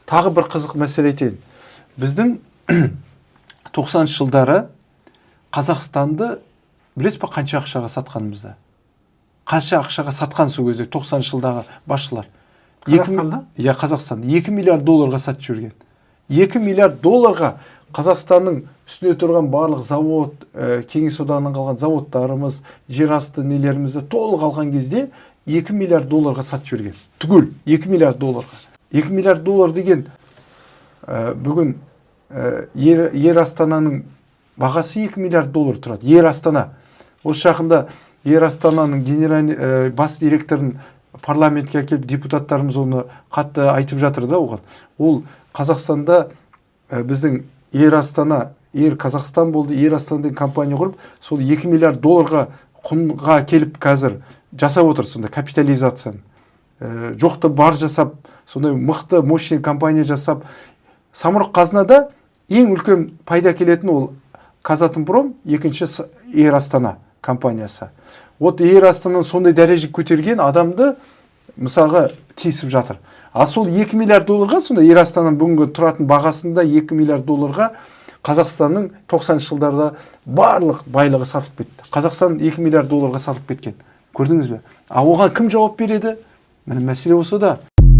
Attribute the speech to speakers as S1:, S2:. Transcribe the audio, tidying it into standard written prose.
S1: тағы бір қызық мәселе айтайын. Біздің 90 жылдары Қазақстанды білесіз ба қанша ақшаға сатқанымызды? Қанша ақшаға сатқан сол кезде 90 жылдағы басшылар?
S2: Қазақстанда?
S1: Иә, Қазақстанда 2 миллиард долларға сатып жүрген. 2 миллиард долларға Қазақстанның үстіне тұрған барлық завод, Кеңес одағынан қалған заводтарымыз, жер асты нелерімізді толық алған кезде 2 миллиард долларға сатып жүрген. Түгел 2 миллиард долларға. 2 миллиард доллар деген бүгін Ер Астананың бағасы 2 миллиард доллар тұрады. Ер Астана. Осы жақында Ер Астананың генеральный бас директорын парламентке әкеліп, депутаттарымыз оны қатты айтып жатыр да оған. Ол Қазақстанда біздің Ер Астана, Ер Қазақстан болды, Ер Астана деген компания құрып, сол 2 миллиард долларға құнға келіп қазір жасап отыр сонда капитализацияны. Жоқты бар жасап, сондай мықты, мощный компания жасап, Самұрық қазынада ең үлкен пайда келетін ол Казатомпром, екінші Ер Астана компаниясы. Вот Ер Астананың сондай дәреже көтерген адамды мысалға тиісіп жатыр. А сол 2 миллиард долларға, сонда Ер Астананың бүгінгі тұратын бағасында 2 миллиард долларға Қазақстанның 90 жылдарда барлық байлығы сатылып кетті. Қазақстан 2 миллиард долларға сатылып кеткен. Көрдіңіз бе? А оған кім жауап береді? Мәселе осы да.